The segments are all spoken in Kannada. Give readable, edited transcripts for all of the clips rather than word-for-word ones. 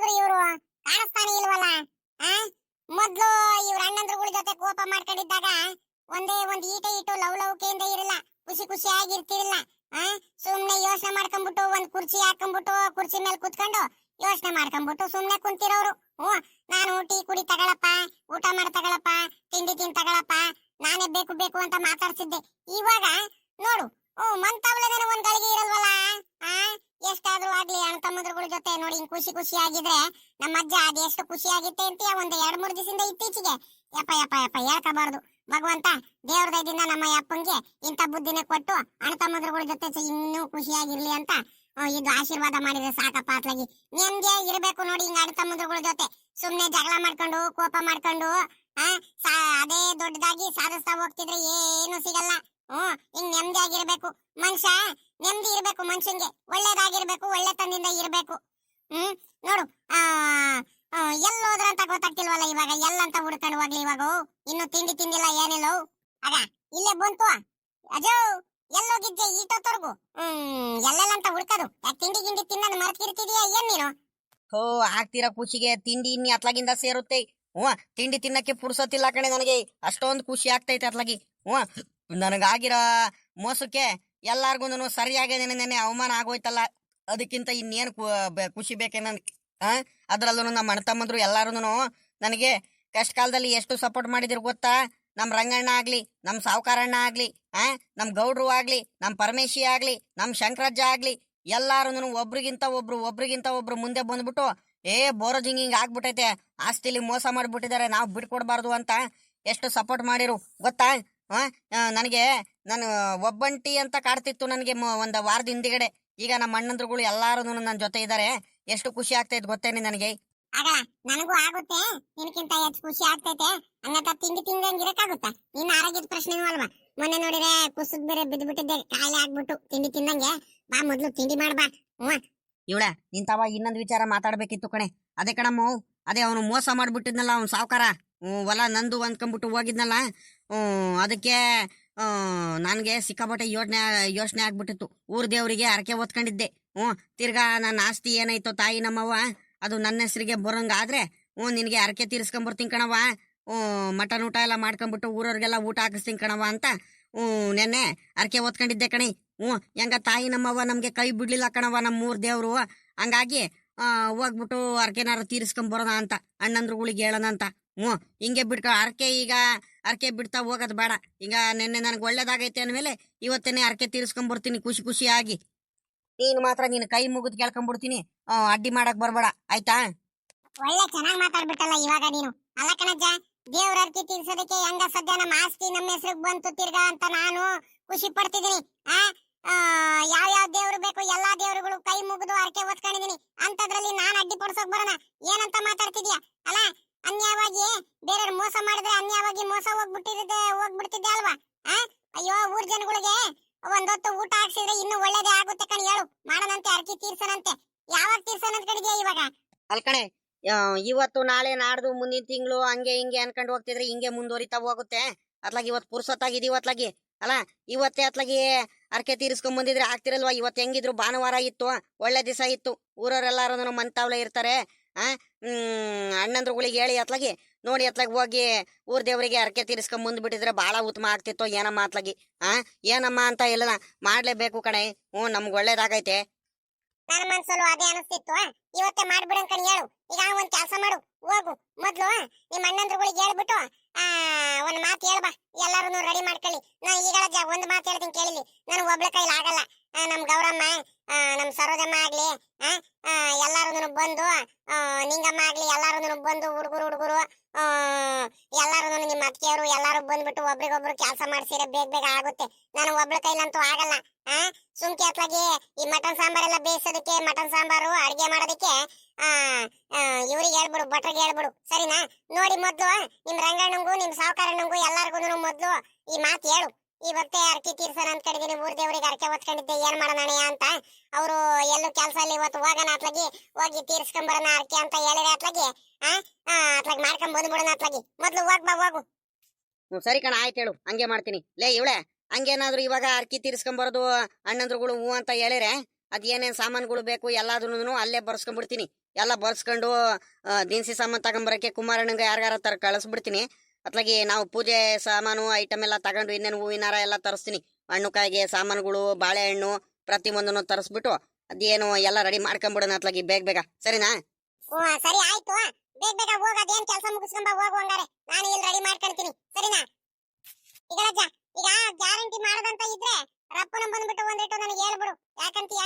ಹೋದ್ರು ಇವ್ರು ಕಾಣಿಸ್ತಾನೆ ಇಲ್ವಲ್ಲ. ಆ ಮೊದ್ಲು ಇವ್ರ ಅಣ್ಣಂದ್ರಗಳ ಜೊತೆ ಕೋಪ ಮಾಡ್ಕೊಂಡಿದ್ದಾಗ ಒಂದೇ ಒಂದ್ ಈಟು ಲವ್ ಲವ್ಕೆಯಿಂದ ಇರಲ್ಲ, ಖುಷಿ ಖುಷಿಯಾಗಿರ್ತಿರಲ್ಲ. ಸುಮ್ನೆ ಯೋಚನೆ ಮಾಡ್ಕೊಂಡ್ಬಿಟ್ಟು ಒಂದ್ ಕುರ್ಚಿ ಹಾಕೊಂಡ್ಬಿಟ್ಟು ಕುರ್ಚಿ ಮೇಲೆ ಕುತ್ಕೊಂಡು ಯೋಚನೆ ಮಾಡ್ಕೊಂಡ್ಬಿಟ್ಟು ಸುಮ್ನೆ ಕುಂತಿರೋರು. ನಾನು ಟೀ ಕುಡಿ ತಗೊಳಪ್ಪ, ಊಟ ಮಾಡಿ ತಗೊಳಪ್ಪ, ತಿಂಡಿ ತಿನ್ ತಗೊಳಪ್ಪ, ನಾನೇ ಬೇಕು ಬೇಕು ಅಂತ ಮಾತಾಡ್ಸಿದ್ದೆ. ಇವಾಗ ನೋಡು ಮಂತವಳದೇನೆ ಒಂದ್ ಗಳಿಗೆ ಇರಲ್ವಲ್ಲ. ಎಷ್ಟಾದ್ರೂ ಆಗ್ಲಿ ಅಣ್ಣ ತಮ್ಮಂದ್ರಗಳ ಜೊತೆ ನೋಡಿ ಹಿಂಗ್ ಖುಷಿ ಖುಷಿ ಆಗಿದ್ರೆ ನಮ್ಮ ಅಜ್ಜ ಅದ್ ಎಷ್ಟು ಖುಷಿ ಆಗಿತ್ತೆ ಅಂತ ಒಂದ್ 2-3 ದಿವಸದಿಂದ ಇತ್ತೀಚೆಗೆ ಯಪ್ಪ ಯಪ್ಪ ಯಪ್ಪ ಹೇಳ್ಕಬಾರ್ದು. ಭಗವಂತ ದೇವ್ರ ದಯದಿಂದ ನಮ್ಮ ಅಪ್ಪಂಗೆ ಇಂಥ ಬುದ್ಧಿನೇ ಕೊಟ್ಟು ಅಣ್ಣ ತಮ್ಮಂದ್ರಗಳ ಜೊತೆ ಇನ್ನೂ ಖುಷಿಯಾಗಿರ್ಲಿ ಅಂತ ಇದು ಆಶೀರ್ವಾದ ಮಾಡಿದ್ರೆ ಸಾಕಪ್ಪ. ಅತ್ಲಾಗಿ ನೆಮ್ಮದಿ ಇರ್ಬೇಕು ನೋಡಿ ಹಿಂಗ ಅಣ್ಣ ತಮ್ಮಂದ್ರಗಳ ಜೊತೆ. ಸುಮ್ನೆ ಜಗಳ ಮಾಡ್ಕೊಂಡು ಕೋಪ ಮಾಡ್ಕೊಂಡು ಅದೇ ದೊಡ್ಡದಾಗಿ ಸಾಧಿಸ್ತಾ ಹೋಗ್ತಿದ್ರೆ ಏನು ಸಿಗಲ್ಲ. ಹಿಂಗ್ ನೆಮ್ಮದಿ ಆಗಿರ್ಬೇಕು ಮನುಷ್ಯ, ನೆಮ್ಮದಿ ಇರ್ಬೇಕು ಮನುಷ್ಯಂಗೆ, ಒಳ್ಳೇದಾಗಿರ್ಬೇಕು, ಒಳ್ಳೆತನದಿಂದ ಇರ್ಬೇಕು. ನೋಡು ಎಲ್ಲೋದ್ರ ಅಂತ ಗೊತ್ತಾಗ್ತಿಲ್ವಲ್ಲ ಇವಾಗ. ಎಲ್ಲಂತ ಹುಡ್ಕೊಂಡು ಹೋಗ್ಲಿ ಇವಾಗ. ಇನ್ನು ತಿಂಡಿ ತಿಂದಿಲ್ಲ ಏನಿಲ್ಲ. ಆಗ ಇಲ್ಲೇ ಬಂತು ಅಜೋ ಎಲ್ಲೋಗಿದ್ದೆ ಈಟೋತ್ತರ್ಗು. ಎಲ್ಲೆಲ್ಲಂತ ಹುಡ್ಕದು ಯಾಕೆ ತಿಂಡಿ ಗಿಂಡಿ ತಿನ್ನೋದು ಮರ್ತಿರ್ತಿದೀಯ ಏನ್ ನೀನು? ಹೋ ಆಗ್ತಿರೋ ಖುಷಿಗೆ ತಿಂಡಿ ಇನ್ನಿ ಅತ್ಲಾಗಿಂದ ಸೇರುತ್ತೆ. ತಿಂಡಿ ತಿನ್ನಕ್ಕೆ ಪುರ್ಸತ್ತಿಲ್ಲ ಕಣೆ ನನಗೆ. ಅಷ್ಟೊಂದು ಖುಷಿ ಆಗ್ತೈತೆ ಅತ್ಲಾಗಿ. ನನಗಾಗಿರೋ ಮೋಸಕ್ಕೆ ಎಲ್ಲಾರ್ಗು ಸರಿಯಾಗಿ ನೆನೆ ಅವಮಾನ ಆಗೋಯ್ತಲ್ಲ. ಅದಕ್ಕಿಂತ ಇನ್ನೇನು ಖುಷಿ ಬೇಕೆ ನನ್ಗೆ. ಅದ್ರಲ್ಲೂ ನಮ್ಮ ಅಣ್ಣ ತಮ್ಮಂದ್ರು ಎಲ್ಲಾರು ನನಗೆ ಕಷ್ಟ ಕಾಲದಲ್ಲಿ ಎಷ್ಟು ಸಪೋರ್ಟ್ ಮಾಡಿದಿರು ಗೊತ್ತಾ? ನಮ್ ರಂಗಣ್ಣ ಆಗ್ಲಿ, ನಮ್ ಸಾವುಕಾರಣ್ಣ ಆಗ್ಲಿ, ನಮ್ ಗೌಡ್ರು ಆಗ್ಲಿ, ನಮ್ ಪರಮೇಶಿ ಆಗ್ಲಿ, ನಮ್ ಶಂಕರಜ್ಜ ಆಗ್ಲಿ, ಎಲ್ಲಾರು ಒಬ್ರಿಗಿಂತ ಒಬ್ರು ಮುಂದೆ ಬಂದ್ಬಿಟ್ಟು ಬೋರೋಜಿಂಗ್ ಹಿಂಗ್ ಆಗ್ಬಿಟ್ಟೈತೆ, ಆಸ್ತಿಲಿ ಮೋಸ ಮಾಡ್ಬಿಟ್ಟಿದ್ದಾರೆ, ನಾವು ಬಿಟ್ಕೊಡ್ಬಾರ್ದು ಅಂತ ಎಷ್ಟು ಸಪೋರ್ಟ್ ಮಾಡಿರು ಗೊತ್ತಾ? ನನಗೆ ನಾನು ಒಬ್ಬಂಟಿ ಅಂತ ಕಾಡ್ತಿತ್ತು ನನಗೆ ಒಂದ್ ವಾರದ ಹಿಂದಿಗಡೆ. ಈಗ ನಮ್ಮ ಅಣ್ಣಂದ್ರುಗಳು ಎಲ್ಲಾರು ನನ್ನ ಜೊತೆ ಇದ್ದಾರೆ. ಎಷ್ಟು ಖುಷಿ ಆಗ್ತೈತೆ ಗೊತ್ತೇನೆ ನನಗೆ. ಆಗ ನನಗೂ ಆಗುತ್ತೆ, ನಿನಕ್ಕಿಂತ ಹೆಚ್ಚು ಖುಷಿ ಆಗ್ತೈತೆ. ಹಂಗಂತ ತಿಂಡಿ ತಿಂದಂಗ್ ಇರಕ್ಕಾಗುತ್ತಾ? ನಿನ್ನ ಆರೋಗ್ಯದ ಪ್ರಶ್ನೆನೂ ಅಲ್ವಾ? ಮೊನ್ನೆ ನೋಡಿದ್ರೆ ಕುಸದ್ ಬೇರೆ ಬಿದ್ದು ಬಿಟ್ಟಿದ್ದೆ, ಕಾಯಿಲೆ ಆಗ್ಬಿಟ್ಟು. ತಿಂಡಿ ತಿಂದಂಗೆ ಬಾ, ಮೊದ್ಲು ತಿಂಡಿ ಮಾಡ್ಬಾ. ಇವಳ ನಿಂತವ ಇನ್ನೊಂದು ವಿಚಾರ ಮಾತಾಡ್ಬೇಕಿತ್ತು ಕಣೆ. ಅದೇ ಕಣಮ್ಮ, ಅದೇ ಅವನು ಮೋಸ ಮಾಡ್ಬಿಟ್ಟಿದ್ನಲ್ಲ ಅವ್ನು ಸಾವುಕಾರ, ಹೊಲ ನಂದು ಅಂದ್ಕೊಂಡ್ಬಿಟ್ಟು ಹೋಗಿದ್ನಲ್ಲ. ಅದಕ್ಕೆ ನನ್ಗೆ ಸಿಕ್ಕಾಪಟ್ಟೆ ಯೋಚನೆ ಆಗ್ಬಿಟ್ಟಿತ್ತು. ಊರ್ ದೇವ್ರಿಗೆ ಹರಕೆ ಹೊತ್ಕೊಂಡಿದ್ದೆ. ತಿರ್ಗಾ ನನ್ನ ಆಸ್ತಿ ಏನಾಯ್ತೋ ತಾಯಿ ನಮ್ಮವ್ವ ಅದು ನನ್ನ ಹೆಸರಿಗೆ ಬರೋಂಗ ಆದ್ರೆ ನಿನ್ಗೆ ಹರಕೆ ತೀರ್ಸ್ಕೊಂಬರ್ತೀನಿ ಕಣವ. ಮಟನ್ ಊಟ ಎಲ್ಲ ಮಾಡ್ಕೊಂಡ್ಬಿಟ್ಟು ಊರವ್ರಿಗೆಲ್ಲ ಊಟ ಹಾಕಿಸ್ತೀನಿ ಕಣವ ಅಂತ ನೆನ್ನೆ ಹರಕೆ ಹೊತ್ಕೊಂಡಿದ್ದೆ ಕಣಿ. ಹೆಂಗ ತಾಯಿ ನಮ್ಮವ್ವ ನಮ್ಗೆ ಕೈ ಬಿಡ್ಲಿಲ್ಲ ಕಣವ ನಮ್ಮೂರ್ ದೇವ್ರು. ಹಂಗಾಗಿ ಹೋಗ್ಬಿಟ್ಟು ಹರಕೆನಾರ ತೀರ್ಸ್ಕೊಂಬರೋಣ ಅಂತ ಅಣ್ಣಂದ್ರುಗಳಿಗೆ ಹೇಳೋಣ ಅಂತ. ಹಿಂಗೆ ಹರಕೆ ಬಿಡ್ತಾ ಹೋಗೋದು ಬೇಡ. ಈಗ ನೆನ್ನೆ ನನಗೆ ಒಳ್ಳೇದಾಗೈತೆ ಅಂದ್ಮೇಲೆ ಇವತ್ತೇನೆ ಹರಕೆ ತೀರ್ಸ್ಕೊಂಬರ್ತೀನಿ ಖುಷಿ ಖುಷಿಯಾಗಿ. ನೀನು ಮಾತ್ರ ನೀನು ಕೈ ಮುಗಿದ್ ಕೇಳ್ಕೊಂಡ್ಬಿಡ್ತೀನಿ, ಅಡ್ಡಿ ಮಾಡಕ್ ಬರ್ಬೇಡ ಆಯ್ತಾ? ಒಳ್ಳೆ ಚೆನ್ನಾಗ್ ಮಾತಾಡ್ಬಿಟ್ಟಲ್ಲ ಇವಾಗ ನೀನು. ಅಲ್ಲ ಕಣಜ್ಜ, ದೇವ್ರ ಹರಕೆ ತೀರ್ಸೋದಕ್ಕೆ ಹೆಂಗ ಸದ್ಯ ನಮ್ಮ ಆಸ್ತಿ ನಮ್ಮ ಹೆಸರಿಗೆ ಬಂತು ತಿರ್ಗಾ ಅಂತ ನಾನು ಖುಷಿ ಪಡ್ತಿದ್ದೀನಿ. ಯಾವ ದೇವ್ರು ಬೇಕು ಎಲ್ಲಾ ದೇವ್ರುಗಳು ಕೈ ಮುಗಿದು ಹರಕೆ ಹೊತ್ಕೊಂಡಿದೀನಿ. ಅಂತದ್ರಲ್ಲಿ ನಾನ್ ಅಡ್ಡಿ ಪಡಿಸೋಕ್ ಬರೋಣ ಏನಂತ ಮಾತಾಡ್ತಿದ್ಯಾ? ಅಲ್ಲ ಅನ್ಯಾಯವಾಗಿ ಬೇರೆಯವ್ರು ಮೋಸ ಮಾಡಿದ್ರೆ ಅನ್ಯಾಯವಾಗಿ ಮೋಸ ಹೋಗ್ಬಿಡ್ತಿದ್ದೆ ಅಲ್ವಾ? ಅಯ್ಯೋ ಊರ್ ಜನಗಳಿಗೆ ಒಂದೊತ್ತು ಊಟ ಹಾಕ್ಸಿದ್ರೆ ಇನ್ನು ಒಳ್ಳೇದೇ ಆಗುತ್ತೆ ಕಣ್. ಹೇಳು ಮಾಡನಂತೆ ಹರಕೆ ತೀರ್ಸನಂತೆ. ಯಾವಾಗ ತೀರ್ಸನಂತ ಕಡೆಗೆ ಇವಾಗ? ಅಲ್ಕಣೆ, ಇವತ್ತು ನಾಳೆ ನಾಡ್ದು ಮುಂದಿನ ತಿಂಗಳು ಹಂಗೆ ಹಿಂಗೆ ಅನ್ಕೊಂಡು ಹೋಗ್ತಿದ್ರೆ ಹಿಂಗೆ ಮುಂದುವರಿತಾ ಹೋಗುತ್ತೆ. ಅತ್ಲಾಗಿ ಇವತ್ತು ಪುರ್ಸೊತ್ತಾಗಿದ್ದೀವಿ ಅತ್ಲಾಗಿ. ಅಲ್ಲ ಇವತ್ತೇ ಅತ್ಲಾಗಿ ಹರಕೆ ತೀರಿಸ್ಕೊಂಡ್ ಬಂದಿದ್ರೆ ಆಗ್ತಿರಲ್ವಾ? ಇವತ್ತು ಹೆಂಗಿದ್ರು ಭಾನುವಾರ ಇತ್ತು, ಒಳ್ಳೆ ದಿವಸ ಇತ್ತು, ಊರವರೆಲ್ಲಾರು ಮಂತಾವ್ಲೆ ಇರ್ತಾರೆ. ಅಣ್ಣಂದ್ರುಗಳಿಗೆ ಹೇಳಿ ಅತ್ಲಾಗಿ ನೋಡಿ ಅತ್ಲಾಗಿ ಹೋಗಿ ಊರ್ ದೇವರಿಗೆ ಹರಕೆ ತೀರಿಸ್ಕೊಂಡ್ ಬಂದ್ಬಿಟ್ಟಿದ್ರೆ ಬಹಳ ಉತ್ತಮ ಆಗ್ತಿತ್ತು. ಏನಮ್ಮ ಅತ್ಲಾಗಿ ಏನಮ್ಮ ಅಂತ ಎಲ್ಲ ಮಾಡ್ಲೇಬೇಕು ಕಣೆ. ನಮ್ಗೆ ಒಳ್ಳೇದಾಗೈತೆ. ನನ್ನ ಮನ್ಸಲ್ಲೂ ಅದೇ ಅನಿಸ್ತಿತ್ತು. ಇವತ್ತೇ ಮಾಡ್ಬಿಡಂತ ಕಣ್. ಹೇಳು ಈಗ ಒಂದ್ ಕೆಲಸ ಮಾಡು, ಹೋಗು ಮೊದ್ಲು ನಿಮ್ಮ ಅಣ್ಣಂದ್ರುಗಳಿಗೆ ಹೇಳ್ಬಿಟ್ಟು ಒಂದ್ ಮಾತು ಹೇಳ್ಬಾ, ಎಲ್ಲಾರು ರೆಡಿ ಮಾಡ್ಕೊಳ್ಳಿ. ನಾ ಈಗ ಒಂದ್ ಮಾತು ಹೇಳ್ತೀನಿ ಕೇಳಿಲಿ, ನನಗೆ ಒಬ್ಳ ಕೈಲಿ ಆಗಲ್ಲ. ನಮ್ ಗೌರಮ್ಮ, ನಮ್ ಸರೋಜಮ್ಮ ಆಗ್ಲಿ, ಎಲ್ಲಾರು ಬಂದು, ನಿಂಗಮ್ಮ ಆಗ್ಲಿ, ಎಲ್ಲಾರು ಬಂದು ಹುಡುಗರು ಎಲ್ಲಾರು ನಿಮ್ಮ ಅತ್ತಿಗೆಯವರು ಎಲ್ಲಾರು ಬಂದ್ಬಿಟ್ಟು ಒಬ್ರಿಗೊಬ್ರು ಕೆಲಸ ಮಾಡ್ಸಿದ್ರೆ ಬೇಗ ಆಗುತ್ತೆ. ನಾನು ಒಬ್ಳ ಕೈಲಂತೂ ಆಗಲ್ಲ. ಸುಮ್ಕೆ ಅತ್ಲಾಗಿ ಈ ಮಟನ್ ಸಾಂಬಾರೆಲ್ಲ ಬೇಯಿಸೋದಕ್ಕೆ, ಮಟನ್ ಸಾಂಬಾರು ಅಡಿಗೆ ಮಾಡೋದಕ್ಕೆ ಇವ್ರಿಗೆ ಹೇಳ್ಬಿಡು, ಭಟ್ರಿಗೆ ಹೇಳ್ಬಿಡು, ಸರಿನಾ? ನೋಡಿ ಮೊದ್ಲು ನಿಮ್ ರಂಗಣ್ಣಂಗೂ ನಿಮ್ ಸಾವುಕಾರಣ್ಣಂಗೂ ಎಲ್ಲಾರ್ಗು ಮೊದ್ಲು ಈ ಮಾತು ಹೇಳು. ಇವತ್ತೇ ಹರಕೆ ತೀರ್ಸೋಣ ಅಂತ ಕಡೆಗೆ ಊರ್ ದೇವ್ರಿಗೆ ಹರಕೆ ಹೊತ್ಕೊಂಡಿದ್ದೆ, ಏನ್ ಮಾಡೋಣ ಅಂತ. ಅವರು ಎಲ್ಲೂ ಕೆಲಸ ಅಲ್ಲಿ ಇವತ್ತು ಹೋಗೋಣ ಅತ್ಲಾಗಿ, ಹೋಗಿ ತೀರ್ಸ್ಕೊಂಬರೋಣ ಹರಕೆ ಅಂತ ಹೇಳಿದ್ರೆ ಅತ್ಲಾಗಿ ಅತ್ಲಾಗಿ ಮಾಡ್ಕೊಂಡ್ ಬಂದ್ಬಿಡೋಣ ಅತ್ಲಾಗಿ. ಮೊದ್ಲು ಹೋಗು. ಸರಿ ಕಣ, ಆಯ್ತು ಹೇಳು, ಹಂಗೆ ಮಾಡ್ತೀನಿ. ಲೇ ಇವಳೆ, ಹಂಗೇನಾದ್ರು ಇವಾಗ ಹರಕೆ ತೀರ್ಸ್ಕೊಂಬರೋದು ಅಣ್ಣಂದ್ರುಗಳು ಅಂತ ಹೇಳಿದ್ರೆ ಅದ್ ಏನೇನ್ ಸಾಮಾನುಗಳು ಬೇಕು ಎಲ್ಲಾದ್ರೂ ಅಲ್ಲೇ ಬರ್ಸ್ಕೊಂಡ್ಬಿಡ್ತೀನಿ. ಎಲ್ಲ ಬರ್ಸ್ಕೊಂಡು ದಿನಸಿ ಸಾಮಾನು ತಗೊಂಬರಕ್ಕೆ ಕುಮಾರಣ್ಣಂಗೆ ಯಾರಿಗಾರ ಕಳಿಸ್ಬಿಡ್ತೀನಿ. ಅತ್ಲಾಗಿ ನಾವು ಪೂಜೆ ಸಾಮಾನು ಐಟಮ್ ಎಲ್ಲ ತಗೊಂಡು ಇನ್ನೇನು ಹೂವಿನ ಹಾರ ಎಲ್ಲ ತರಿಸ್ತೀನಿ. ಹಣ್ಣು ಕಾಯಿಗೆ ಸಾಮಾನುಗಳು, ಬಾಳೆಹಣ್ಣು ಪ್ರತಿಯೊಂದನ್ನು ತರಿಸ್ಬಿಟ್ಟು ಅದೇನು ಎಲ್ಲ ರೆಡಿ ಮಾಡ್ಕೊಂಬಿಡೋಣ ಅತ್ಲಾಗಿ ಬೇಗ ಬೇಗ. ಸರಿನಾ? ಸರಿ ಆಯ್ತು, ಬೇಗ ಬೇಗ ಹೋಗ, ಅದೇನ್ ಕೆಲಸ ಮುಗಿಸ್ಕೊಂಬ ಹೋಗು ಹಂಗಾರೆ. ನಾನು ಇಲ್ಲಿ ರೆಡಿ ಮಾಡ್ಕೊಳ್ತೀನಿ. ಸರಿನಾ? ಈಗ ರಜ್ಜ, ಈಗ ಗ್ಯಾರಂಟಿ ಮಾಡೋದಂತ ಇದ್ರೆ ರಪ್ಪನ ಬಂದ್ಬಿಟ್ಟು ಒಂದಿಟ್ಟು ನನಗೆ ಹೇಳ್ಬಿಡು. ಯಾಕಂತೀಯ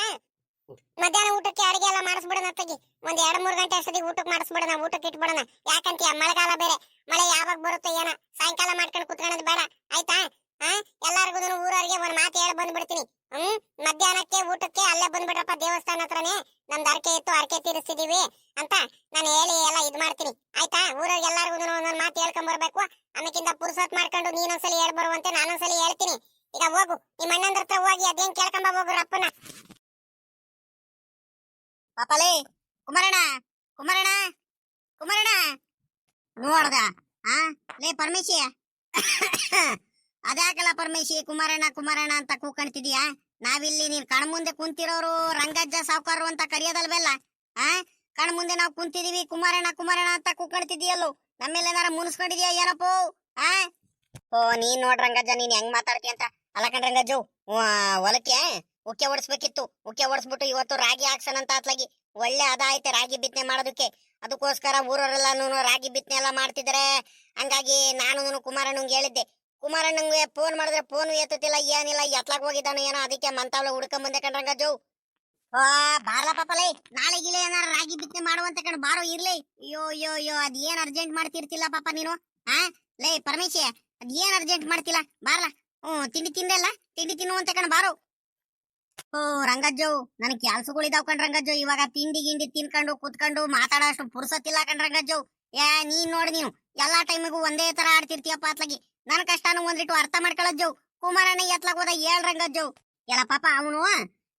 ಮಧ್ಯಾಹ್ನ ಊಟಕ್ಕೆ ಅಡಿಗೆ ಎಲ್ಲ ಮಾಡಿಸ್ಬಿಡೋಣ ಅತ್ತಗಿ. ಒಂದ್ 2-3 ಗಂಟೆ ಅಷ್ಟೊತ್ತಿಗೆ ಊಟಕ್ಕೆ ಮಾಡಿಸ್ಬಿಡೋಣ, ಊಟಕ್ಕೆ ಇಟ್ಬಿಡೋಣ. ಯಾಕಂತೀಯ ಮಳೆಗಾಲ ಬೇರೆ, ಮಳೆ ಯಾವಾಗ ಬರುತ್ತೋ ಏನೋ, ಸಾಯಂಕಾಲ ಮಾಡ್ಕೊಂಡು ಕುತ್ಕೊಳ್ಳೋದು ಬೇಡ. ಆಯ್ತಾ? ಎಲ್ಲಾರ್ಗು ಊರವ್ರಿಗೆ ಒಂದ್ ಮಾತು ಹೇಳಿ ಬಂದ್ಬಿಡ್ತೀನಿ. ಮಧ್ಯಾಹ್ನಕ್ಕೆ ಊಟಕ್ಕೆ ಅಲ್ಲೇ ಬಂದ್ಬಿಡ್ರಪ್ಪ, ದೇವಸ್ಥಾನ ಹತ್ರನೇ ನಮ್ದು ಅರ್ಕೆ ಇತ್ತು, ಅರ್ಕೆ ತೀರಿಸ್ತಿದೀವಿ ಅಂತ ನಾನು ಹೇಳಿ ಎಲ್ಲ ಇದ್ ಮಾಡ್ತೀನಿ. ಆಯ್ತಾ? ಊರವ್ರಿಗೆ ಎಲ್ಲಾರ್ಗು ಒಂದೊಂದ್ ಮಾತು ಹೇಳ್ಕೊಂಡ್ ಬರ್ಬೇಕು. ಆಮೇಕಿಂದ ಪುರ್ಸತ್ ಮಾಡ್ಕೊಂಡು ನೀನೊಂದ್ಸಲಿ ಹೇಳ್ ಬರುವಂತೆ ನಾನೊಂದ್ಸಲಿ ಹೇಳ್ತೀನಿ. ಈಗ ಹೋಗು, ನಿಮ್ಮ ಅಣ್ಣಂದ್ರ ಹತ್ರ ಹೋಗಿ ಅದೇನ್ ಕೇಳ್ಕೊಂಬ ಹೋಗು ರಪ್ಪನ. ಪಾಪಲೇ ಕುಮಾರಣ್ಣ, ಕುಮಾರಣ್ಣ, ಕುಮಾರಣ್ಣ ನೋಡ್ದ ಲೇ ಪರಮೇಶಿ ಅದ್ಯಾಕಲ್ಲ ಪರಮೇಶಿ ಕುಮಾರಣ್ಣ ಕುಮಾರಣ್ಣ ಅಂತ ಕೂಕಣ್ತಿದೀಯಾ? ನಾವಿಲ್ಲಿ ನೀನ್ ಕಣ್ಮುಂದೆ ಕುಂತಿರೋರು ರಂಗಜ್ಜ ಸಾವ್ಕಾರರು ಅಂತ ಕರೆಯೋದಲ್ವಲ್ಲ. ಕಣ್ಮುಂದೆ ನಾವು ಕುಂತಿದೀವಿ, ಕುಮಾರಣ್ಣ ಕುಮಾರಣ್ಣ ಅಂತ ಕೂಕಣ್ತಿದೀಯಲ್ಲೋ. ನಮ್ಮೇಲೆ ಏನಾರ ಮುನ್ಸ್ಕೊಂಡಿದ್ಯಾ ಏನಪ್ಪೋ? ಓ ನೀನ್ ನೋಡ್ ರಂಗಜ್ಜ, ನೀನ್ ಹೆಂಗ್ ಮಾತಾಡ್ತಿ ಅಂತ. ಅಲ್ಲ ಕಣ್ ರಂಗಜ್ಜು, ಹೊಲಕ್ಕೆ ಉಕ್ಕೆ ಓಡಿಸ್ಬೇಕಿತ್ತು. ಉಕ್ಕೆ ಓಡಿಸ್ಬಿಟ್ಟು ಇವತ್ತು ರಾಗಿ ಹಾಕ್ಸನಂತ ಅತ್ಲಾಗಿ. ಒಳ್ಳೆ ಅದ ಐತೆ ರಾಗಿ ಬಿತ್ತನೆ ಮಾಡೋದಕ್ಕೆ. ಅದಕ್ಕೋಸ್ಕರ ಊರವರೆಲ್ಲಾನು ರಾಗಿ ಬಿತ್ತನೆ ಎಲ್ಲ ಮಾಡ್ತಿದ್ರೆ, ಹಂಗಾಗಿ ನಾನು ಕುಮಾರಣ್ಣಂಗೆ ಹೇಳಿದ್ದೆ. ಕುಮಾರಣ್ಣಂಗೆ ಫೋನ್ ಮಾಡಿದ್ರೆ ಫೋನ್ ಎತ್ತುತ್ತಿಲ್ಲ, ಏನಿಲ್ಲ, ಎತ್ಲಾಗ್ ಹೋಗಿದ್ದಾನು ಏನೋ. ಅದಕ್ಕೆ ಮಂತಾವಳ ಹುಡ್ಕೊಂಡ್ ಬಂದೆ ಕಣ್ರಂಗಜ್ಜು. ಬಾರ್ಲ ಪಾಪಲೇ, ನಾಳೆ ಗಿಳೆ ಏನಾರ ರಾಗಿ ಬಿತ್ತನೆ ಮಾಡುವಂತ ಕಣ್ ಬಾರೋ ಇರ್ಲಿ. ಅಯ್ಯೋ ಅಯ್ಯೋ ಅಯ್ಯೋ, ಅದ್ ಏನ್ ಅರ್ಜೆಂಟ್ ಮಾಡ್ತಿರ್ತಿಲ್ಲ ಪಾಪ ನೀನು. ಲೇ ಪರಮೇಶಿ, ಅದ್ ಏನ್ ಅರ್ಜೆಂಟ್ ಮಾಡ್ತಿಲ್ಲ, ಬಾರ್ಲ. ತಿಂಡಿ ತಿಂದೆಲ್ಲ, ತಿಂಡಿ ತಿನ್ನುವಂತ ಕಣ್ ಬಾರೋ. ಓ ರಂಗಜ್ಜು, ನನ್ ಕೆಲ್ಸಗಳಿದಾವ್ ಕಣ್ ರಂಗಜ್ಜು. ಇವಾಗ ತಿಂಡಿ ಗಿಂಡಿ ತಿನ್ಕೊಂಡು ಕುತ್ಕೊಂಡು ಮಾತಾಡೋಷ್ಟು ಪುರ್ಸತ್ತಿಲ್ಲ ಕಣ್ ರಂಗಜ್ಜು. ನೀನ್ ನೋಡಿ, ನೀನು ಎಲ್ಲಾ ಟೈಮಿಗೂ ಒಂದೇ ತರ ಆಡ್ತಿರ್ತೀಯಪ್ಪ ಅತ್ಲಾಗಿ. ನನ್ ಕಷ್ಟನು ಒಂದಿಟ್ಟು ಅರ್ಥ ಮಾಡ್ಕೊಳ್ಳೋಜ್ಜು. ಕುಮಾರಣ್ಣ ಎತ್ಲಾಗ ಹೋದ ಹೇಳ್ ರಂಗಜ್ಜು. ಎಲ್ಲ ಪಾಪ ಅವನು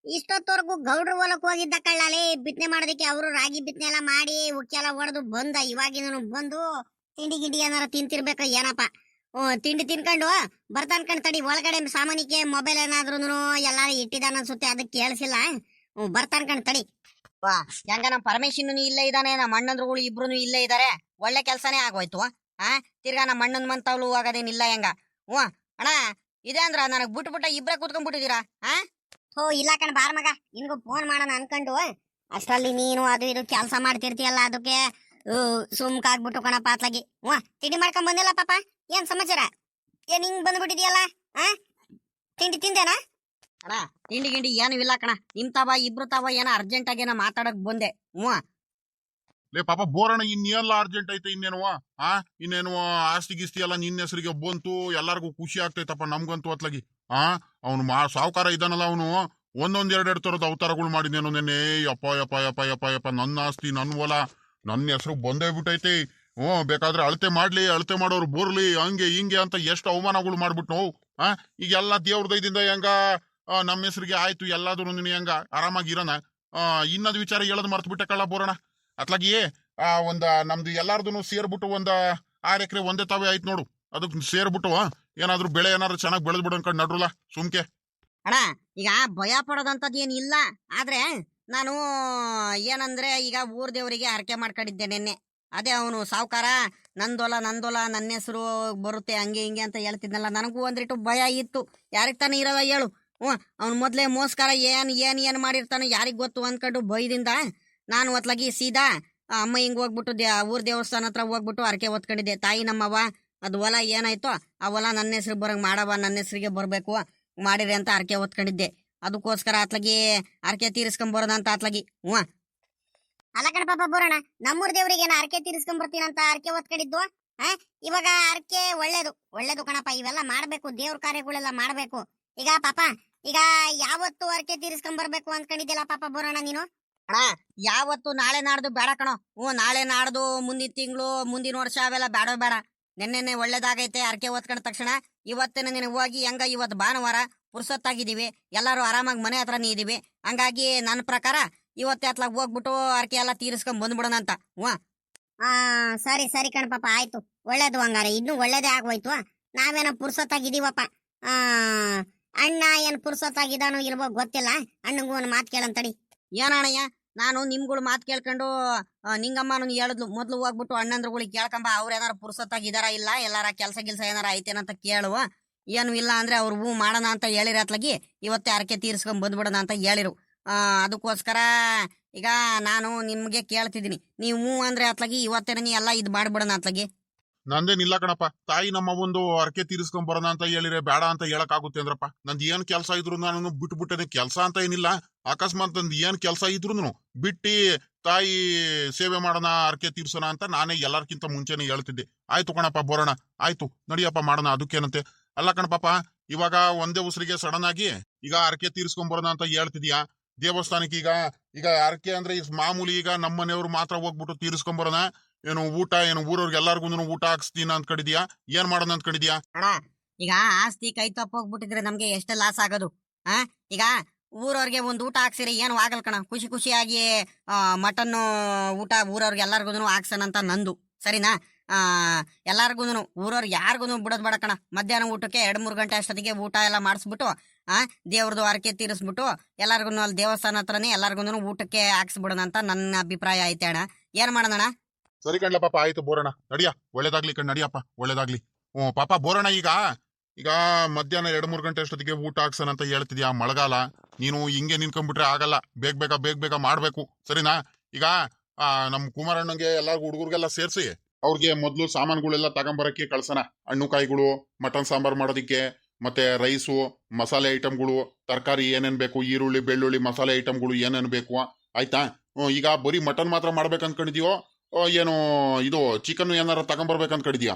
ಇಷ್ಟೊತ್ತವರೆಗೂ ಗೌಡ್ರ ಹೊಲಕ್ ಹೋಗಿದ್ದ ಕಳ್ಳಾಲೆ ಬಿತ್ತನೆ ಮಾಡೋದಕ್ಕೆ. ಅವರು ರಾಗಿ ಬಿತ್ತನೆ ಎಲ್ಲ ಮಾಡಿ ಉಕ್ಕೆಲ್ಲ ಹೊಡೆದು ಬಂದ. ಇವಾಗಿನ ಬಂದು ತಿಂಡಿ ಗಿಂಡಿ ಏನಾರ ತಿಂತಿರ್ಬೇಕ ಏನಪ್ಪ. ತಿಂಡಿ ತಿನ್ಕೊಂಡು ಬರ್ತಾನ್ ಕಣ್ ತಡಿ. ಒಳಗಡೆ ಸಾಮಾನಿಗೆ ಮೊಬೈಲ್ ಏನಾದ್ರು ಎಲ್ಲಾರು ಇಟ್ಟಿದಾನ ಅನ್ಸುತ್ತೆ, ಅದಕ್ಕೆ ಕೇಳಿಸಿಲ್ಲ. ಬರ್ತಾನ್ ಕಣ್ ತಡಿ. ವಾ, ಹೆಂಗ ನಮ್ ಪರಮೇಶಿನ್ನು ಇಲ್ಲೇ ಇದ್ದಾನೆ, ನಮ್ಮ ಅಣ್ಣಂದ್ರುಗಳು ಇಬ್ರು ಇಲ್ಲೇ ಇದಾರೆ. ಒಳ್ಳೆ ಕೆಲ್ಸನೇ ಆಗೋಯ್ತು. ತಿರ್ಗಾ ನಮ್ಮ ಅಣ್ಣನ್ ಮಂತಾವ್ಲು ಆಗೋದೇನಿಲ್ಲ ಹೆಂಗ. ಅಣ್ಣ, ಇದೆ ಅಂದ್ರ ನನಗ್ ಬಿಟ್ಬಿಟ್ಟ ಇಬ್ರೇ ಕೂತ್ಕೊಂಡ್ಬಿಟ್ಟಿದೀರಾ? ಇಲ್ಲ ಕಣ್ ಬಾರ್ ಮಗ, ನಿನ್ಗೂ ಫೋನ್ ಮಾಡೋಣ ಅನ್ಕೊಂಡು ಅಷ್ಟ್ರಲ್ಲಿ ನೀನು ಅದು ಇದು ಕೆಲಸ ಮಾಡ್ತಿರ್ತೀಯಲ್ಲ, ಅದಕ್ಕೆ ಸುಮ್ಕಾಗ್ಬಿಟ್ಟು ಕಣಪ್ಪ ಅತ್ಲಾಗಿ. ತಿಂಡಿ ಮಾಡ್ಕೊಂಡ್ ಬಂದಿಲ್ಲ ಪಾಪ. ಏನ್ ಸಮಾಚಾರ? ಏನ್ ಹಿಂಗ್ ಬಂದ್ಬಿಟ್ಟಿದ್ಯಲ್ಲ? ತಿಂಡಿ ತಿಂದೇನಾ? ಅಣ್ಣ, ತಿಂಡಿ ಗಿಂಡಿ ಏನು ಇಲ್ಲ ಕಣ. ನಿಮ್ ತಾವ ಇಬ್ರು ತಾವ ಏನೋ ಅರ್ಜೆಂಟ್ ಆಗೇನ ಮಾತಾಡಕ್ ಬಂದೆ. ಲೇ ಪಾಪ ಬೋರಣ್ಣ, ಇನ್ನೇಲ್ಲ ಅರ್ಜೆಂಟ್ ಐತೆ ಇನ್ನೇನು? ಇನ್ನೇನು ಆಸ್ತಿ ಗಿಸ್ತಿ ಎಲ್ಲ ನಿನ್ನ ಹೆಸರಿಗೆ ಬಂತು, ಎಲ್ಲಾರ್ಗು ಖುಷಿ ಆಗ್ತೈತಪ್ಪ, ನಮ್ಗಂತೂ ಅತ್ಲಾಗಿ. ಅವನು ಸಾವುಕಾರ ಇದ್ದಾನಲ್ಲ, ಅವನು ಒಂದೊಂದ್ ಎರಡೆರಡು ತರದ ಅವತಾರಗಳು ಮಾಡಿದೇನು ನೆನ್ನೆ. ಯಪ್ಪ ಯಪ್ಪ ಯಪ್ಪ ಯಪ್ಪ ಯಪ್ಪ, ನನ್ನ ಆಸ್ತಿ ನನ್ನ ಹೊಲ ನನ್ನ ಹೆಸರು ಬಂದೇ ಬಿಟ್ಟೈತಿ. ಬೇಕಾದ್ರೆ ಅಳತೆ ಮಾಡ್ಲಿ, ಅಳತೆ ಮಾಡೋರು ಬೋರ್ಲಿ, ಹಂಗೆ ಹಿಂಗೆ ಅಂತ ಎಷ್ಟು ಅವಮಾನಗಳು ಮಾಡ್ಬಿಟ್ಟು ನಾವು. ಈಗ ಎಲ್ಲಾ ದೇವ್ರ ದಯದಿಂದ ಹೆಂಗ ನಮ್ಮ ಹೆಸರಿಗೆ ಆಯ್ತು, ಎಲ್ಲಾದ್ರು ಹೆಂಗ ಆರಾಮಾಗಿರೋಣ. ಇನ್ನೊಂದು ವಿಚಾರ ಹೇಳದ್ ಮರ್ತು ಬಿಟ್ಟೆ ಕಳ್ಳ ಬೋರಣ. ಅತ್ಲಾಗಿ ನಮ್ದು ಎಲ್ಲಾರ್ದು ಸೇರ್ಬಿಟ್ಟು 6 ಎಕರೆ ಒಂದೇ ತಾವೇ ಆಯ್ತು ನೋಡು. ಅದಕ್ ಸೇರ್ಬಿಟ್ಟು ಏನಾದ್ರು ಬೆಳೆ ಏನಾದ್ರು ಚೆನ್ನಾಗಿ ಬೆಳೆದ್ ಬಿಡು ಅನ್ಕೊಂಡ್ ನಡ್ರಲ್ಲ ಸುಮ್ಕೆ. ಅಣ್ಣ, ಈಗ ಭಯ ಪಡೋದಂತದ್ ಏನ್ ಇಲ್ಲ. ಆದ್ರೆ ನಾನು ಏನಂದ್ರೆ, ಈಗ ಊರ್ ದೇವರಿಗೆ ಹರಕೆ ಮಾಡ್ಕೊಂಡಿದ್ದೆ ನಿನ್ನೆ. ಅದೇ ಅವನು ಸಾವುಕಾರ ನಂದೊಲ ನನ್ನ ಹೆಸರು ಬರುತ್ತೆ ಹಂಗೆ ಹಿಂಗೆ ಅಂತ ಹೇಳ್ತಿದ್ನಲ್ಲ, ನನಗೂ ಒಂದಿಟ್ಟು ಭಯ ಇತ್ತು. ಯಾರಿಗ್ ತಾನೇ ಇರಲ್ಲ ಹೇಳು. ಅವ್ನು ಮೊದ್ಲೇ ಮೋಸ್ಕರ ಏನ್ ಮಾಡಿರ್ತಾನೋ ಯಾರಿಗ್ ಗೊತ್ತು ಅನ್ಕೊಂಡು ಭಯದಿಂದ ನಾನು ಅತ್ಲಾಗಿ ಸೀದಾ ಅಮ್ಮ ಹಿಂಗ್ ಹೋಗ್ಬಿಟ್ಟು ಊರ್ ದೇವಸ್ಥಾನ ಹತ್ರ ಹೋಗ್ಬಿಟ್ಟು ಹರಕೆ ಹೊತ್ಕೊಂಡಿದ್ದೆ. ತಾಯಿ ನಮ್ಮವ್ವ, ಅದು ಹೊಲ ಏನಾಯ್ತೋ ಆ ಹೊಲ ನನ್ನ ಹೆಸರು ಬರಂಗ್ ಮಾಡವ, ನನ್ನ ಹೆಸರಿಗೆ ಬರ್ಬೇಕು ಮಾಡಿರಿ ಅಂತ ಹರಕೆ ಹೊತ್ಕೊಂಡಿದ್ದೆ. ಅದಕ್ಕೋಸ್ಕರ ಅತ್ಲಾಗಿ ಹರಕೆ ತೀರಿಸ್ಕೊಂಡ್ ಬರೋದಂತ ಅತ್ಲಾಗಿ. ಅಲ್ಲ ಕಣ ಪಾಪ ಬೋರಣ್ಣ, ನಮ್ಮೂರ್ ದೇವ್ರಿಗೆ ಅರ್ಕೆ ತೀರಿಸ್ಕೊಂಡ್ ಬರ್ತೀನಂತ ಅರ್ಕೆ ಹೊತ್ಕೊಂಡಿದ್ದು. ಇವಾಗ ಅರ್ಕೆ ಒಳ್ಳೇದು ಕಣಪ್ಪ. ಇವೆಲ್ಲ ಮಾಡ್ಬೇಕು, ದೇವ್ರ ಕಾರ್ಯಗಳೆಲ್ಲ ಮಾಡ್ಬೇಕು. ಈಗ ಪಾಪ, ಈಗ ಯಾವತ್ತು ಅರ್ಕೆ ತೀರಿಸ್ಕೊಂಡ್ ಬರ್ಬೇಕು ಅನ್ಕೊಂಡಿದ್ಯಲ್ಲ ಪಾಪ ಬೋರಣ್ಣ ನೀನು? ಅಣ್ಣ, ಯಾವತ್ತು ನಾಳೆ ನಾಡ್ದು ಬೇಡ ಕಣೋ. ನಾಳೆ ನಾಡ್ದು ಮುಂದಿನ ತಿಂಗಳು ಮುಂದಿನ ವರ್ಷ ಅವೆಲ್ಲ ಬೇಡ. ನೆನ್ನೆನೆ ಒಳ್ಳೇದಾಗೈತೆ ಹರಕೆ ಹೊತ್ಕೊಂಡ ತಕ್ಷಣ ಇವತ್ತೇನೆ ನಿನಗೆ ಹೋಗಿ ಹೆಂಗ ಇವತ್ತು ಭಾನುವಾರ ಪುರ್ಸೊತ್ತಾಗಿದ್ದೀವಿ, ಎಲ್ಲಾರು ಆರಾಮಾಗಿ ಮನೆ ಹತ್ರನೇ ಇದೀವಿ. ಹಂಗಾಗಿ ನನ್ನ ಪ್ರಕಾರ ಇವತ್ತೇ ಅತ್ಲಾಗ ಹೋಗ್ಬಿಟ್ಟು ಹರಕೆ ಎಲ್ಲ ತೀರಿಸ್ಕೊಂಡ್ ಬಂದ್ಬಿಡೋಣ ಅಂತ. ಸರಿ ಸರಿ ಕಣ ಪಾಪ, ಆಯ್ತು, ಒಳ್ಳೇದು. ಹಂಗಾರೆ ಇನ್ನು ಒಳ್ಳೇದೇ ಆಗೋಯ್ತು. ನಾವೇನೋ ಪುರ್ಸೊತ್ತಾಗಿದೀವಪ್ಪ. ಅಣ್ಣ ಏನ್ ಪುರ್ಸೊತ್ತಾಗಿದ್ದಾನೋ ಇಲ್ವೋ ಗೊತ್ತಿಲ್ಲ. ಅಣ್ಣಂಗೂ ಒಂದು ಮಾತು ಕೇಳಂತಡಿ. ಏನಣ್ಣಯ್ಯ, ನಾನು ನಿಮ್ಗಳು ಮಾತು ಕೇಳ್ಕೊಂಡು ನಿಂಗಮ್ಮನು ಹೇಳಿದ್ಲು ಮೊದ್ಲು ಹೋಗ್ಬಿಟ್ಟು ಅಣ್ಣಂದ್ರುಗಳಿಗೆ ಕೇಳ್ಕೊಂಬ ಅವ್ರು ಏನಾರ ಪುರ್ಸತ್ತಾಗಿದಾರ ಇಲ್ಲ ಎಲ್ಲಾರ ಕೆಲಸ ಗಿಲ್ಸ ಏನಾರ ಐತೇನಂತ ಕೇಳುವ ಏನು ಇಲ್ಲ ಅಂದ್ರೆ ಅವ್ರು ಹೂ ಮಾಡೋಣ ಅಂತ ಹೇಳಿರತ್ಲಾಗಿ ಇವತ್ತೇ ಅರಕೆ ತೀರ್ಸ್ಕೊಂಡ್ ಬಂದ್ಬಿಡೋಣ ಅಂತ ಹೇಳಿರು. ಅದಕ್ಕೋಸ್ಕರ ಈಗ ನಾನು ನಿಮ್ಗೆ ಕೇಳ್ತಿದ್ದೀನಿ, ನೀವು ಹೂ ಅಂದ್ರೆ ಅತ್ಲಾಗಿ ಇವತ್ತೇನೆ ಎಲ್ಲ ಇದು ಮಾಡ್ಬಿಡೋಣ ಅತ್ಲಾಗಿ. ನಂದೇನಿಲ್ಲ ಕಣಪ್ಪ, ತಾಯಿ ನಮ್ಮ ಒಂದು ಅರ್ಕೆ ತೀರಿಸ್ಕೊಂಡ್ ಬರೋಣ ಅಂತ ಹೇಳಿದ್ರೆ ಬೇಡ ಅಂತ ಹೇಳಕ್ ಆಗುತ್ತೆ ಅಂದ್ರಪ್ಪ. ನಂದು ಏನ್ ಕೆಲಸ ಇದ್ರು ನಾನು ಬಿಟ್ಬಿಟ್ಟೇನೆ. ಕೆಲಸ ಅಂತ ಏನಿಲ್ಲ, ಅಕಸ್ಮಾತ್ ನಂದು ಏನ್ ಕೆಲಸ ಇದ್ರು ಬಿಟ್ಟಿ ತಾಯಿ ಸೇವೆ ಮಾಡೋಣ ಅರ್ಕೆ ತೀರ್ಸೋಣ ಅಂತ ನಾನೇ ಎಲ್ಲಾರ್ಕಿಂತ ಮುಂಚೆನೆ ಹೇಳ್ತಿದ್ದೆ. ಆಯ್ತು ಕಣಪ್ಪ ಬರೋಣ, ಆಯ್ತು ನಡಿಯಪ್ಪ ಮಾಡೋಣ, ಅದಕ್ಕೇನಂತೆ. ಅಲ್ಲ ಕಣಪ್ಪ, ಇವಾಗ ಒಂದೇ ಉಸಿರಿಗೆ ಸಡನ್ ಆಗಿ ಈಗ ಅರ್ಕೆ ತೀರ್ಸ್ಕೊಂಡ್ ಬರೋಣ ಅಂತ ಹೇಳ್ತಿದ್ಯಾ ದೇವಸ್ಥಾನಕ್ಕೆ. ಈಗ ಅರ್ಕೆ ಅಂದ್ರೆ ಮಾಮೂಲಿ ಈಗ ನಮ್ಮ ಮನೆಯವ್ರು ಮಾತ್ರ ಹೋಗ್ಬಿಟ್ಟು ತೀರ್ಸ್ಕೊಂಡ್ ಬರೋಣ, ಏನು ಊಟ ಏನು ಊರವ್ರಿಗೆ ಎಲ್ಲಾರ್ಗು ಊಟ ಹಾಕ್ಸ್ತೀನ ಅಂತ ಕಡಿದ್ಯಾ, ಏನ್ ಮಾಡೋಣ ಅಂತ ಕಡಿದ್ಯಾ? ಅಣ್ಣ ಈಗ ಆಸ್ತಿ ಕೈ ತಪ್ಪೋಗ್ಬಿಟ್ಟಿದ್ರೆ ನಮ್ಗೆ ಎಷ್ಟು ಲಾಸ್ ಆಗೋದು. ಈಗ ಊರವ್ರಿಗೆ ಒಂದು ಊಟ ಹಾಕ್ಸಿರಿ ಏನು ಆಗಲ್ ಕಣ. ಖುಷಿ ಖುಷಿಯಾಗಿ ಮಟನ್ ಊಟ ಊರವ್ರಿಗೆ ಎಲ್ಲಾರ್ಗು ಹಾಕ್ಸೋಣ ಅಂತ ನಂದು, ಸರಿನಾ? ಎಲ್ಲಾರ್ಗು ಊರವ್ರಿಗೆ ಯಾರಿಗೂ ಬಿಡೋದ್ ಬೇಡ ಕಣ. ಮಧ್ಯಾಹ್ನ ಊಟಕ್ಕೆ 2-3 ಗಂಟೆ ಅಷ್ಟೊತ್ತಿಗೆ ಊಟ ಎಲ್ಲ ಮಾಡಿಸ್ಬಿಟ್ಟು ದೇವ್ರದ್ದು ಅರಕೆ ತೀರಿಸ್ಬಿಟ್ಟು ಎಲ್ಲಾರ್ಗು ಅಲ್ಲಿ ದೇವಸ್ಥಾನ ಹತ್ರನೇ ಎಲ್ಲಾರ್ಗು ಊಟಕ್ಕೆ ಹಾಕ್ಸ್ಬಿಡೋಣ ಅಂತ ನನ್ನ ಅಭಿಪ್ರಾಯ ಐತೆ ಅಣ್ಣ. ಏನ್ ಮಾಡೋಣ? ಸರಿ ಕಣ್ಲ ಪಾಪ, ಆಯ್ತು ಬೋರಣ, ನಡಿಯ, ಒಳ್ಳೇದಾಗ್ಲಿ ಕಣ್, ನಡಿಯಪ್ಪ, ಒಳ್ಳೇದಾಗ್ಲಿ. ಪಾಪ ಬೋರಣ, ಈಗ ಮಧ್ಯಾಹ್ನ 2-3 ಗಂಟೆ ಅಷ್ಟೊತ್ತಿಗೆ ಊಟ ಹಾಕ್ಸೋಣ ಅಂತ ಹೇಳ್ತಿದ್ಯಾ. ಮಳೆಗಾಲ, ನೀನು ಹಿಂಗೆ ನಿನ್ಕೊಂಡ್ಬಿಟ್ರೆ ಆಗಲ್ಲ, ಬೇಗ ಮಾಡ್ಬೇಕು, ಸರಿನಾ? ಈಗ ನಮ್ ಕುಮಾರಣ್ಣಂಗೆ ಎಲ್ಲಾರ್ಗು ಹುಡುಗರಿಗೆಲ್ಲ ಸೇರ್ಸಿ ಅವ್ರಿಗೆ ಮೊದ್ಲು ಸಾಮಾನುಗಳೆಲ್ಲ ತಗೊಂಬರಕ್ಕೆ ಕಳ್ಸೋಣ. ಹಣ್ಣು ಕಾಯಿಗಳು, ಮಟನ್ ಸಾಂಬಾರ್ ಮಾಡೋದಿಕ್ಕೆ, ಮತ್ತೆ ರೈಸು, ಮಸಾಲೆ ಐಟಮ್ಗಳು, ತರಕಾರಿ ಏನೇನ್ ಬೇಕು, ಈರುಳ್ಳಿ ಬೆಳ್ಳುಳ್ಳಿ ಮಸಾಲೆ ಐಟಮ್ಗಳು ಏನೇನ್ ಬೇಕು, ಆಯ್ತಾ? ಈಗ ಬರೀ ಮಟನ್ ಮಾತ್ರ ಮಾಡ್ಬೇಕು ಅನ್ಕೊಂಡಿದ್ಯೋ ಏನು ಇದು ಚಿಕನ್ ಏನಾರ ತಗೊಂಬರ್ಬೇಕಂತ ಕಡಿದ್ಯಾ?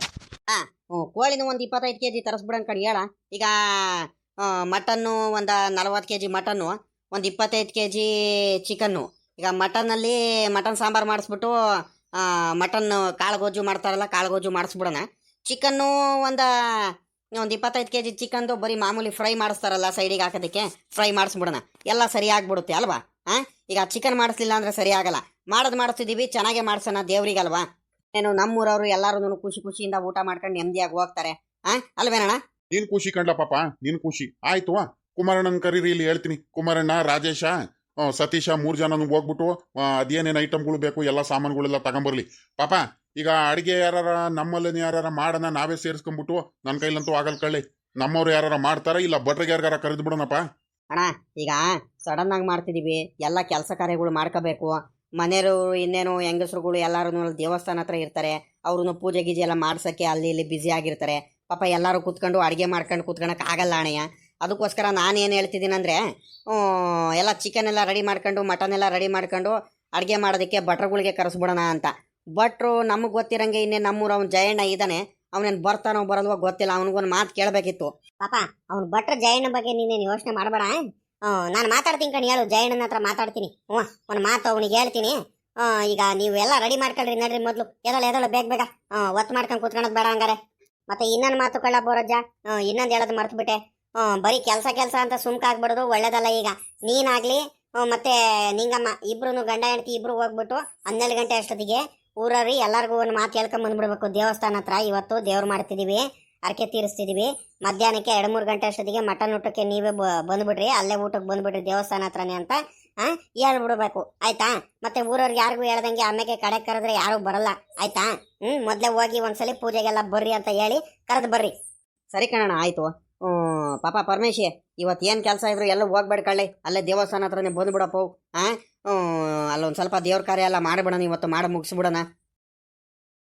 ಕೋಳಿನ ಒಂದ್ 25 kg ತರಿಸ್ಬಿಡಂಗ್ ಕಡಿ ಹೇಳ. ಈಗ ಮಟನ್ನು ಒಂದ 40 kg ಮಟನ್ನು, ಒಂದ್ 25 kg ಚಿಕನ್ನು. ಈಗ ಮಟನ್ ಸಾಂಬಾರ್ ಮಾಡಿಸ್ಬಿಟ್ಟು ಮಟನ್ ಕಾಳುಗೋಜು ಮಾಡ್ತಾರಲ್ಲ, ಕಾಳುಗೋಜು ಮಾಡಿಸ್ಬಿಡೋಣ. ಚಿಕನ್ನು ಒಂದ್ 25 kg ಚಿಕನ್ದು ಬರೀ ಮಾಮೂಲಿ ಫ್ರೈ ಮಾಡಿಸ್ತಾರಲ್ಲ ಸೈಡಿಗೆ ಹಾಕೋದಕ್ಕೆ, ಫ್ರೈ ಮಾಡಿಸ್ಬಿಡೋಣ. ಎಲ್ಲ ಸರಿ ಆಗ್ಬಿಡುತ್ತೆ ಅಲ್ವಾ? ಈಗ ಚಿಕನ್ ಮಾಡಿಸ್ಲಿಲ್ಲ ಅಂದ್ರೆ ಸರಿ ಆಗಲ್ಲ. ಮಾಡಿಸ್ತಿದೀವಿ, ಚೆನ್ನಾಗೆ ಮಾಡ್ಸೋಣ ದೇವ್ರಿಗಲ್ವಾ? ಏನು ನಮ್ಮೂರವ್ರು ಎಲ್ಲಾರು ಖುಷಿ ಖುಷಿಯಿಂದ ಊಟ ಮಾಡ್ಕೊಂಡು ನೆಮ್ಮದಿಯಾಗಿ ಹೋಗ್ತಾರೆ, ಅಲ್ವೇನಣ್ಣ? ನೀನ್ ಖುಷಿ ಕಂಡ್ಲ ಪಾಪ, ನೀನ್ ಖುಷಿ ಆಯ್ತು. ಕುಮಾರಣ್ಣನ್ ಕರೀರಿ, ಇಲ್ಲಿ ಹೇಳ್ತೀನಿ. ಕುಮಾರಣ್ಣ, ರಾಜೇಶ, ಸತೀಶ 3 ಜನ ಹೋಗ್ಬಿಟ್ಟು ಅದೇನೇನ್ ಐಟಮ್ಗಳು ಬೇಕು ಎಲ್ಲ ಸಾಮಾನುಗಳೆಲ್ಲ ತಗೊಂಬರ್ಲಿ ಪಾಪ. ಈಗ ಅಡಿಗೆ ಯಾರ ನಮ್ಮಲ್ಲಿ ಯಾರ ಮಾಡೋಣ, ನಾವೇ ಸೇರಿಸ್ಕೊಂಡ್ಬಿಟ್ಟು, ನನ್ನ ಕೈಲಂತೂ ಆಗಲ್ ಕಳ್ಳಿ. ನಮ್ಮವ್ರು ಯಾರ ಮಾಡ್ತಾರ, ಇಲ್ಲ ಭಟ್ರಿಗೆ ಯಾರಿಗಾರ ಕರೆದು ಬಿಡೋಣಪ್ಪ. ಅಣ್ಣ ಈಗ ಸಡನ್ ಆಗಿ ಮಾಡ್ತಿದೀವಿ, ಎಲ್ಲ ಕೆಲಸ ಕಾರ್ಯಗಳು ಮಾಡ್ಕೋಬೇಕು. ಮನೆಯವರು ಇನ್ನೇನು ಹೆಂಗಸರುಗಳು ಎಲ್ಲಾರು ದೇವಸ್ಥಾನ ಹತ್ರ ಇರ್ತಾರೆ, ಅವ್ರು ಪೂಜೆ ಗೀಜೆ ಎಲ್ಲ ಮಾಡ್ಸಕ್ಕೆ ಅಲ್ಲಿ ಇಲ್ಲಿ ಬ್ಯುಸಿ ಆಗಿರ್ತಾರೆ ಪಾಪ. ಎಲ್ಲರೂ ಕೂತ್ಕೊಂಡು ಅಡುಗೆ ಮಾಡ್ಕೊಂಡು ಕೂತ್ಕೊಳಕ್ ಆಗಲ್ಲ ಅಣ್ಣಯ್ಯ. ಅದಕ್ಕೋಸ್ಕರ ನಾನೇನು ಹೇಳ್ತಿದ್ದೀನಿ ಅಂದರೆ, ಎಲ್ಲ ಚಿಕನ್ ಎಲ್ಲ ರೆಡಿ ಮಾಡ್ಕೊಂಡು, ಮಟನ್ ಎಲ್ಲ ರೆಡಿ ಮಾಡ್ಕೊಂಡು ಅಡುಗೆ ಮಾಡೋದಕ್ಕೆ ಭಟ್ರುಗಳಿಗೆ ಕರೆಸ್ಬಿಡೋಣ ಅಂತ. ಭಟ್ರು ನಮಗೆ ಗೊತ್ತಿರಂಗೆ ಇನ್ನೇನು ನಮ್ಮೂರು ಅವ್ನು ಜಯಣ್ಣ ಇದ್ದಾನೆ, ಅವನೇನು ಬರ್ತಾನೋ ಬರಲ್ವೋ ಗೊತ್ತಿಲ್ಲ. ಅವನಿಗೊಂದು ಮಾತು ಕೇಳಬೇಕಿತ್ತು ಪಾಪ. ಅವ್ನು ಭಟ್ರ ಜಯಣ್ಣ ಬಗ್ಗೆ ನೀನೇನು ಯೋಚನೆ ಮಾಡಬೇಡ, ನಾನು ಮಾತಾಡ್ತೀನಿ ಕಣ್, ಹೇಳು ಜಯಣ್ಣನ ಹತ್ರ ಮಾತಾಡ್ತೀನಿ. ಒಂದು ಮಾತು ಅವನಿಗೆ ಹೇಳ್ತೀನಿ. ಈಗ ನೀವು ಎಲ್ಲ ರೆಡಿ ಮಾಡ್ಕೊಳ್ರಿ, ನಡ್ರಿ ಮೊದಲು ಎದಳು ಬೇಗ ಒತ್ತು ಮಾಡ್ಕೊಂಡು ಕೂತ್ಕೊಳ್ಳೋದು ಬೇಡ ಹಂಗಾರೆ. ಮತ್ತೆ ಇನ್ನೊಂದು ಮಾತು ಕಳ್ಳ ಬೋರಜ್ಜ, ಇನ್ನೊಂದು ಹೇಳೋದು ಮರ್ತ್ಬಿಟ್ಟೆ. ಬರೀ ಕೆಲಸ ಅಂತ ಸುಮ್ಕಾಗ್ಬಿಡೋದು ಒಳ್ಳೇದಲ್ಲ. ಈಗ ನೀನಾಗ್ಲಿ ಮತ್ತೆ ನಿಂಗಮ್ಮ ಇಬ್ರು ಗಂಡ ಹೆಂಡತಿ ಇಬ್ರು ಹೋಗ್ಬಿಟ್ಟು 12 ಗಂಟೆ ಅಷ್ಟೊತ್ತಿಗೆ ಊರವ್ರಿ ಎಲ್ಲರಿಗೂ ಒಂದು ಮಾತು ಹೇಳ್ಕೊಂಡ್ ಬಂದ್ಬಿಡ್ಬೇಕು ದೇವಸ್ಥಾನ ಹತ್ರ. ಇವತ್ತು ದೇವ್ರು ಮಾಡ್ತಿದೀವಿ, ಅರ್ಕೆ ತೀರಿಸ್ತಿದೀವಿ. ಮಧ್ಯಾಹ್ನಕ್ಕೆ 2-3 ಗಂಟೆ ಅಷ್ಟೊತ್ತಿಗೆ ಮಟನ್ ಊಟಕ್ಕೆ ನೀವೇ ಬಂದ್ಬಿಡ್ರಿ, ಅಲ್ಲೇ ಊಟಕ್ಕೆ ಬಂದ್ಬಿಡ್ರಿ ದೇವಸ್ಥಾನ ಹತ್ರನೇ ಅಂತ ಹೇಳ್ಬಿಡ್ಬೇಕು, ಆಯ್ತಾ? ಮತ್ತೆ ಊರವ್ರಿಗೆ ಯಾರಿಗೂ ಹೇಳ್ದಂಗೆ ಆಮೇಲೆ ಕಡೆ ಕರೆದ್ರೆ ಯಾರು ಬರಲ್ಲ, ಆಯ್ತಾ? ಮೊದಲೇ ಹೋಗಿ ಒಂದ್ಸಲಿ ಪೂಜೆಗೆಲ್ಲ ಬರ್ರಿ ಅಂತ ಹೇಳಿ ಕರೆದು ಬರ್ರಿ. ಸರಿ ಕಣಣ್ಣ, ಆಯ್ತು. ಪಾಪ ಪರಮೇಶಿ, ಇವತ್ತು ಏನು ಕೆಲಸ ಇದ್ರು ಎಲ್ಲ ಹೋಗ್ಬೇಡ ಕಳ್ಳಿ, ಅಲ್ಲೇ ದೇವಸ್ಥಾನ ಹತ್ರನೇ ಬಂದ್ಬಿಡಪ್ಪ. ಅಲ್ಲೊಂದು ಸ್ವಲ್ಪ ದೇವ್ರ ಕಾರ್ಯ ಎಲ್ಲ ಮಾಡಿಬಿಡೋಣ, ಇವತ್ತು ಮಾಡಿ ಮುಗಿಸ್ಬಿಡೋಣ.